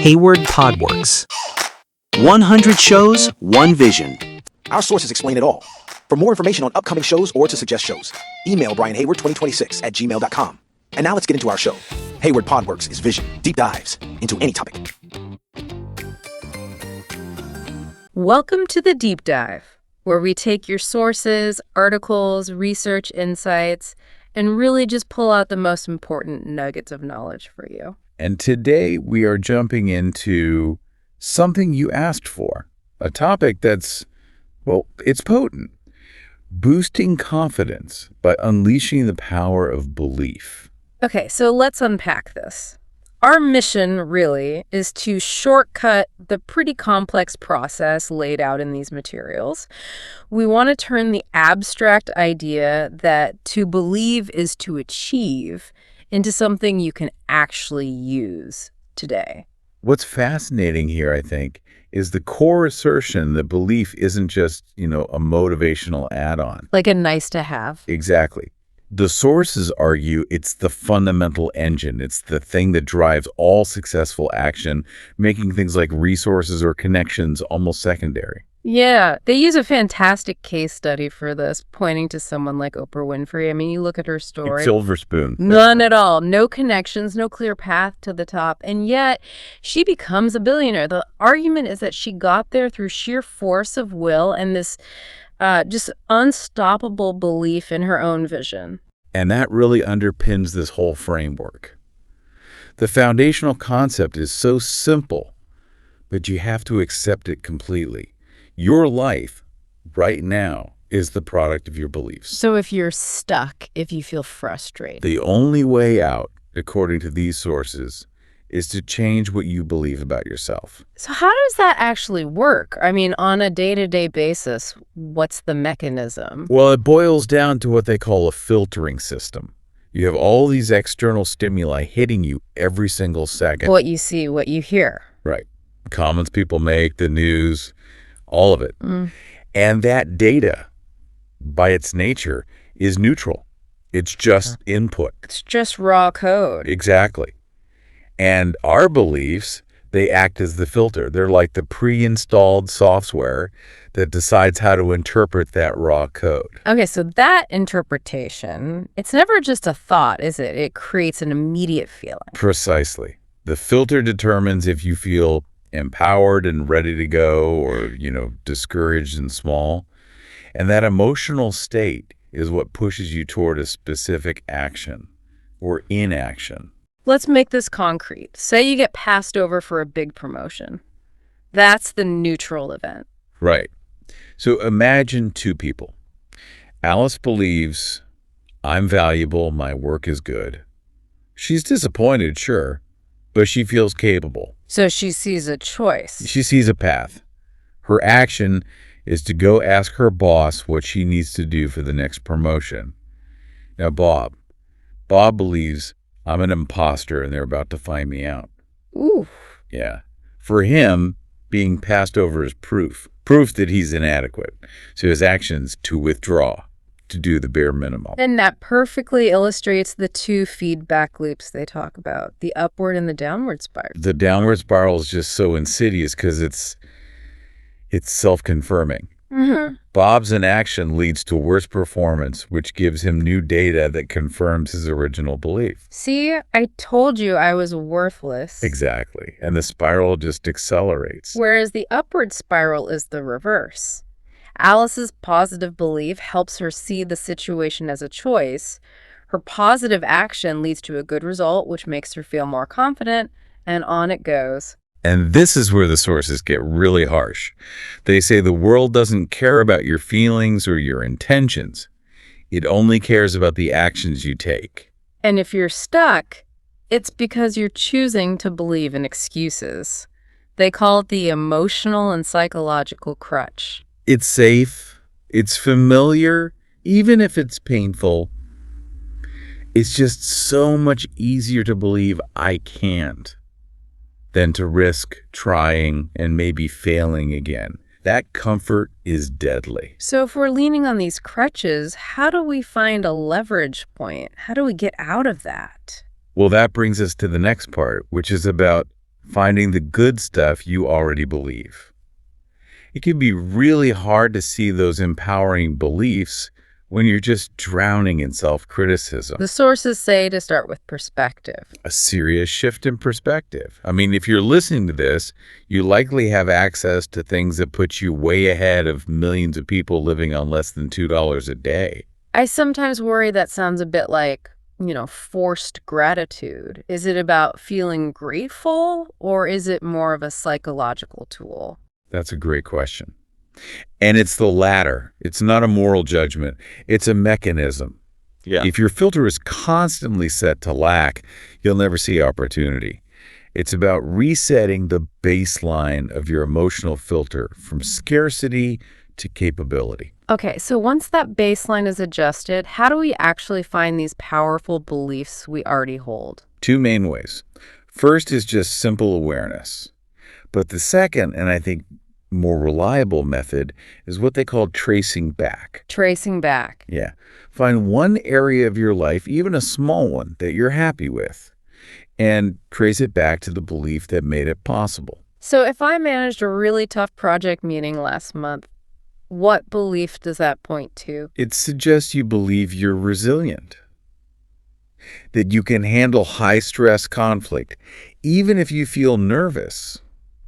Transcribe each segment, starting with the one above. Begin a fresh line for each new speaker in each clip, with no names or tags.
Hayward Podworks. 100 shows, one vision.
Our sources explain it all. For more information on upcoming shows or to suggest shows, email brianhayward2026@gmail.com. And now let's get into our show. Hayward Podworks is vision, deep dives into any topic.
Welcome to the Deep Dive, where we take your sources, articles, research insights, and really just pull out the most important nuggets of knowledge for you.
And today we are jumping into something you asked for, a topic that's, well, it's potent. Boosting confidence by unleashing the power of belief.
Okay, so let's unpack this. Our mission, really, is to shortcut the pretty complex process laid out in these materials. We want to turn the abstract idea that to believe is to achieve into something you can actually use today.
What's fascinating here, I think, is the core assertion that belief isn't just, a motivational add-on.
Like a nice to have.
Exactly. The sources argue it's the fundamental engine. It's the thing that drives all successful action, making things like resources or connections almost secondary.
Yeah, they use a fantastic case study for this, pointing to someone like Oprah Winfrey. I mean, you look at her story.
Silver spoon.
None at all. No connections, no clear path to the top. And yet, she becomes a billionaire. The argument is that she got there through sheer force of will and this just unstoppable belief in her own vision.
And that really underpins this whole framework. The foundational concept is so simple, but you have to accept it completely. Your life, right now, is the product of your beliefs.
So if you're stuck, if you feel frustrated.
The only way out, according to these sources, is to change what you believe about yourself.
So how does that actually work? I mean, on a day-to-day basis, what's the mechanism?
Well, it boils down to what they call a filtering system. You have all these external stimuli hitting you every single second.
What you see, what you hear.
Right. Comments people make, the news, all of it. And that data, by its nature, is neutral. It's just input.
It's just raw code.
Exactly. And our beliefs, they act as the filter. They're like the pre-installed software that decides how to interpret that raw code.
Okay, so that interpretation, it's never just a thought, is it? It creates an immediate feeling.
Precisely. The filter determines if you feel empowered and ready to go or, discouraged and small. And that emotional state is what pushes you toward a specific action or inaction.
Let's make this concrete. Say you get passed over for a big promotion. That's the neutral event.
Right. So imagine two people. Alice believes, I'm valuable, my work is good. She's disappointed, sure, but she feels capable.
So she sees a choice.
She sees a path. Her action is to go ask her boss what she needs to do for the next promotion. Now, Bob believes, I'm an imposter and they're about to find me out.
Ooh.
Yeah. For him, being passed over is proof that he's inadequate. So his action's to withdraw, to do the bare minimum.
And that perfectly illustrates the two feedback loops they talk about, the upward and the downward spiral.
The downward spiral is just so insidious because it's self-confirming.
Mm-hmm.
Bob's inaction leads to worse performance, which gives him new data that confirms his original belief.
See, I told you I was worthless.
Exactly. And the spiral just accelerates.
Whereas the upward spiral is the reverse. Alice's positive belief helps her see the situation as a choice. Her positive action leads to a good result, which makes her feel more confident, and on it goes.
And this is where the sources get really harsh. They say the world doesn't care about your feelings or your intentions. It only cares about the actions you take.
And if you're stuck, it's because you're choosing to believe in excuses. They call it the emotional and psychological crutch.
It's safe. It's familiar, even if it's painful. It's just so much easier to believe I can't than to risk trying and maybe failing again. That comfort is deadly.
So if we're leaning on these crutches, how do we find a leverage point? How do we get out of that?
Well, that brings us to the next part, which is about finding the good stuff you already believe. It can be really hard to see those empowering beliefs when you're just drowning in self-criticism.
The sources say to start with perspective.
A serious shift in perspective. I mean, if you're listening to this, you likely have access to things that put you way ahead of millions of people living on less than $2 a day.
I sometimes worry that sounds a bit like, forced gratitude. Is it about feeling grateful, or is it more of a psychological tool?
That's a great question. And it's the latter. It's not a moral judgment. It's a mechanism.
Yeah.
If your filter is constantly set to lack, you'll never see opportunity. It's about resetting the baseline of your emotional filter from scarcity to capability.
Okay, so once that baseline is adjusted, how do we actually find these powerful beliefs we already hold?
Two main ways. First is just simple awareness. But the second, and I think more reliable method, is what they call tracing back.
Tracing back.
Yeah. Find one area of your life, even a small one, that you're happy with, and trace it back to the belief that made it possible.
So if I managed a really tough project meeting last month, what belief does that point to?
It suggests you believe you're resilient, that you can handle high-stress conflict, even if you feel nervous.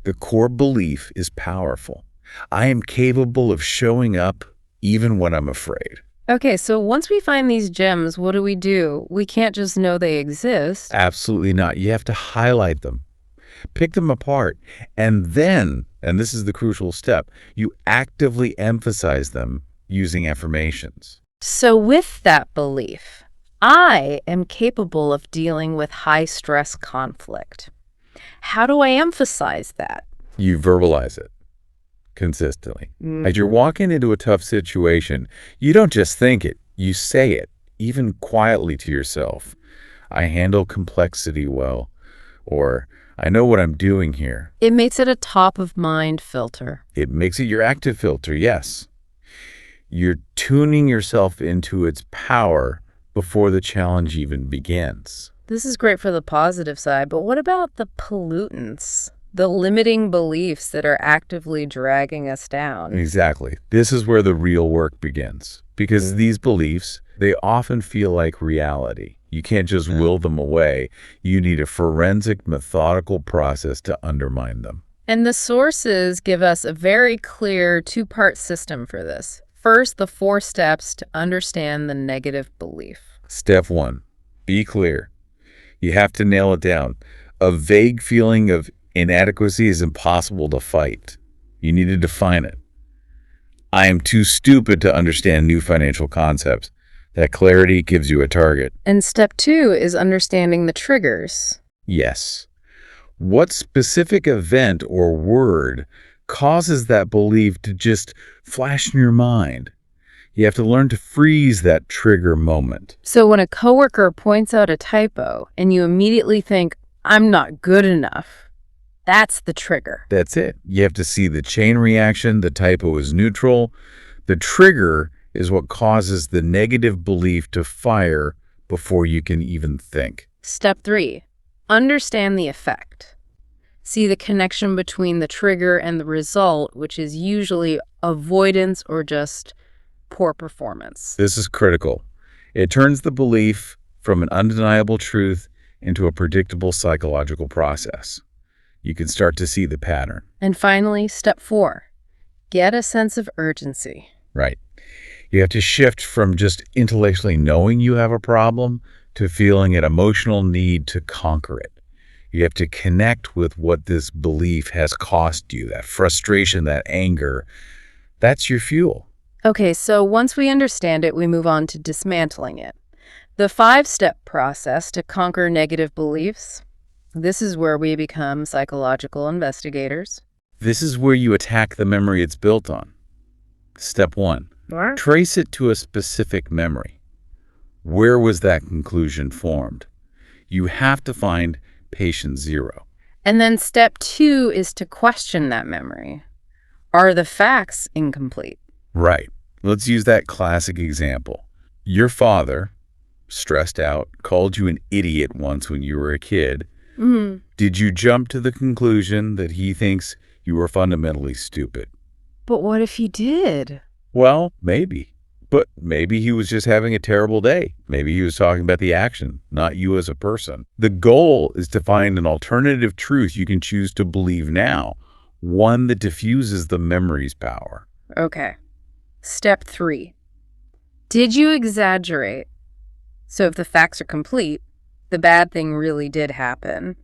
The core belief is powerful. I am capable of showing up even when I'm afraid.
Okay, so once we find these gems, what do? We can't just know they exist.
Absolutely not. You have to highlight them, pick them apart, and then, and this is the crucial step, you actively emphasize them using affirmations.
So with that belief, I am capable of dealing with high-stress conflict. How do I emphasize that?
You verbalize it consistently. As you're walking into a tough situation, you don't just think it, you say it, even quietly to yourself. I handle complexity well, or I know what I'm doing here.
It makes it a top-of-mind filter.
It makes it your active filter, yes. You're tuning yourself into its power before the challenge even begins.
This is great for the positive side, but what about the pollutants? The limiting beliefs that are actively dragging us down?
Exactly. This is where the real work begins. Because these beliefs, they often feel like reality. You can't just will them away. You need a forensic, methodical process to undermine them.
And the sources give us a very clear two-part system for this. First, the 4 steps to understand the negative belief.
Step 1, be clear. You have to nail it down. A vague feeling of inadequacy is impossible to fight. You need to define it. I am too stupid to understand new financial concepts. That clarity gives you a target.
And step 2 is understanding the triggers.
Yes. What specific event or word causes that belief to just flash in your mind? You have to learn to freeze that trigger moment.
So when a coworker points out a typo and you immediately think, I'm not good enough, that's the trigger.
That's it. You have to see the chain reaction. The typo is neutral. The trigger is what causes the negative belief to fire before you can even think.
Step 3, understand the effect. See the connection between the trigger and the result, which is usually avoidance or just poor performance.
This is critical. It turns the belief from an undeniable truth into a predictable psychological process. You can start to see the pattern.
And finally, step 4, get a sense of urgency.
Right. You have to shift from just intellectually knowing you have a problem to feeling an emotional need to conquer it. You have to connect with what this belief has cost you, that frustration, that anger. That's your fuel.
Okay, so once we understand it, we move on to dismantling it. The 5-step process to conquer negative beliefs. This is where we become psychological investigators.
This is where you attack the memory it's built on. Step 1, trace it to a specific memory. Where was that conclusion formed? You have to find patient 0.
And then step 2 is to question that memory. Are the facts incomplete?
Right. Let's use that classic example. Your father, stressed out, called you an idiot once when you were a kid,
Mm.
Did you jump to the conclusion that he thinks you were fundamentally stupid?
But what if he did?
Well, maybe. But maybe he was just having a terrible day. Maybe he was talking about the action, not you as a person. The goal is to find an alternative truth you can choose to believe now, one that diffuses the memory's power.
Okay. Step 3. Did you exaggerate? So if the facts are complete, the bad thing really did happen.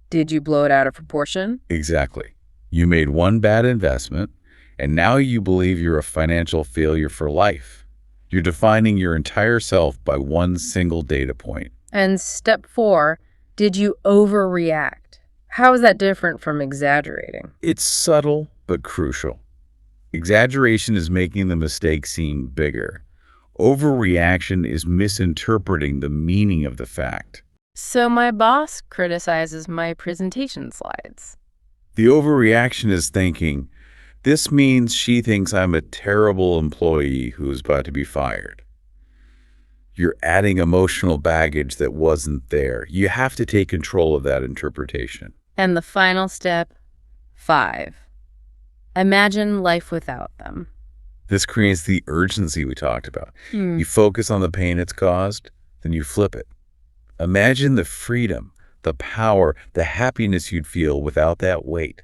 Did you blow it out of proportion?
Exactly. You made one bad investment, and now you believe you're a financial failure for life. You're defining your entire self by one single data point.
And step 4, did you overreact? How is that different from exaggerating?
It's subtle but crucial. Exaggeration is making the mistake seem bigger. Overreaction is misinterpreting the meaning of the fact.
So my boss criticizes my presentation slides.
The overreaction is thinking, this means she thinks I'm a terrible employee who's about to be fired. You're adding emotional baggage that wasn't there. You have to take control of that interpretation.
And the final step, 5. Imagine life without them.
This creates the urgency we talked about. You focus on the pain it's caused, then you flip it. Imagine the freedom, the power, the happiness you'd feel without that weight.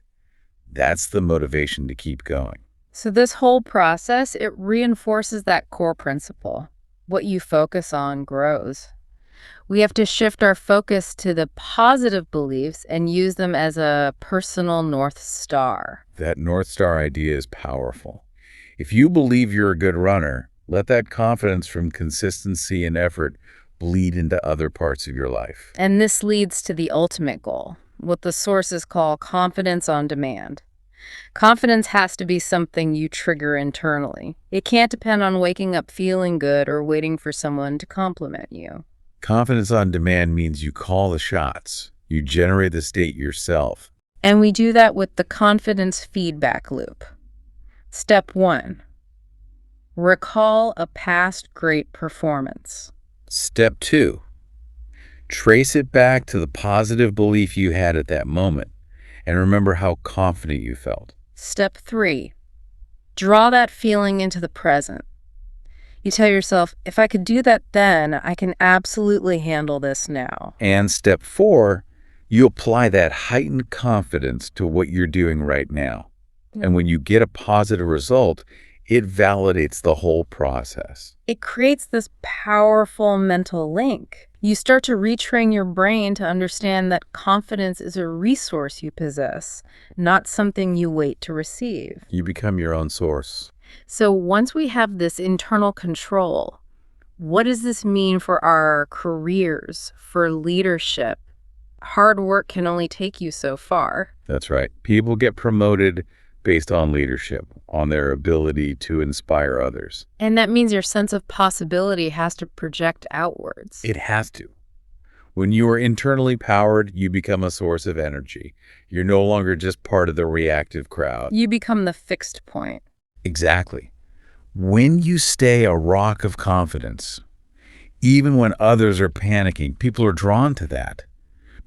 That's the motivation to keep going.
So this whole process, it reinforces that core principle. What you focus on grows. We have to shift our focus to the positive beliefs and use them as a personal North Star.
That North Star idea is powerful. If you believe you're a good runner, let that confidence from consistency and effort bleed into other parts of your life.
And this leads to the ultimate goal, what the sources call confidence on demand. Confidence has to be something you trigger internally. It can't depend on waking up feeling good or waiting for someone to compliment you.
Confidence on demand means you call the shots. You generate the state yourself.
And we do that with the confidence feedback loop. Step 1. Recall a past great performance.
Step 2. Trace it back to the positive belief you had at that moment and remember how confident you felt.
Step 3. Draw that feeling into the present. You tell yourself, if I could do that then, I can absolutely handle this now.
And step 4, you apply that heightened confidence to what you're doing right now. And when you get a positive result, it validates the whole process.
It creates this powerful mental link. You start to retrain your brain to understand that confidence is a resource you possess, not something you wait to receive.
You become your own source.
So once we have this internal control, what does this mean for our careers, for leadership? Hard work can only take you so far.
That's right. People get promoted based on leadership, on their ability to inspire others.
And that means your sense of possibility has to project outwards.
It has to. When you are internally powered, you become a source of energy. You're no longer just part of the reactive crowd.
You become the fixed point.
Exactly. When you stay a rock of confidence, even when others are panicking, people are drawn to that.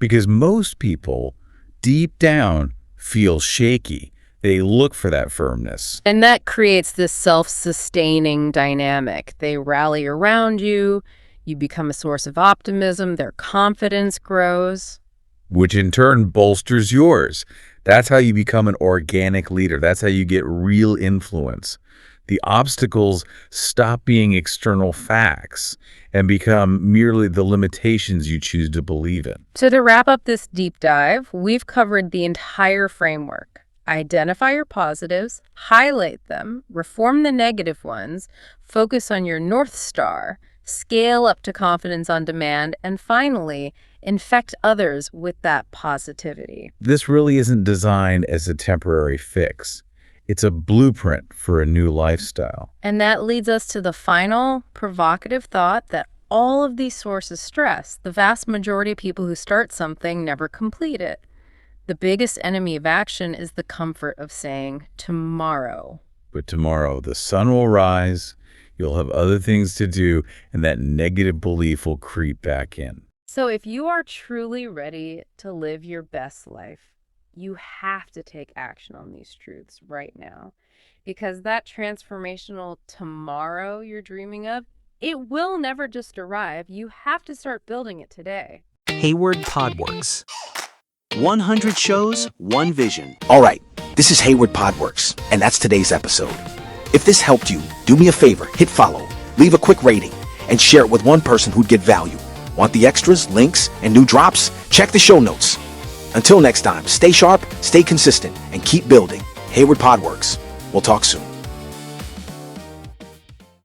Because most people, deep down, feel shaky. They look for that firmness.
And that creates this self-sustaining dynamic. They rally around you, you become a source of optimism, their confidence grows.
Which in turn bolsters yours. That's how you become an organic leader. That's how you get real influence. The obstacles stop being external facts and become merely the limitations you choose to believe in.
So to wrap up this deep dive, we've covered the entire framework. Identify your positives, highlight them, reform the negative ones, focus on your North Star, scale up to confidence on demand, and finally, infect others with that positivity.
This really isn't designed as a temporary fix. It's a blueprint for a new lifestyle.
And that leads us to the final provocative thought that all of these sources stress. The vast majority of people who start something never complete it. The biggest enemy of action is the comfort of saying tomorrow.
But tomorrow, the sun will rise, you'll have other things to do, and that negative belief will creep back in.
So if you are truly ready to live your best life, you have to take action on these truths right now, because that transformational tomorrow you're dreaming of, it will never just arrive. You have to start building it today.
Hayward Podworks. 100 shows, one vision.
All right, this is Hayward Podworks, and that's today's episode. If this helped you, do me a favor, hit follow, leave a quick rating, and share it with one person who'd get value. Want the extras, links, and new drops? Check the show notes. Until next time, stay sharp, stay consistent, and keep building. Hayward Podworks. We'll talk soon.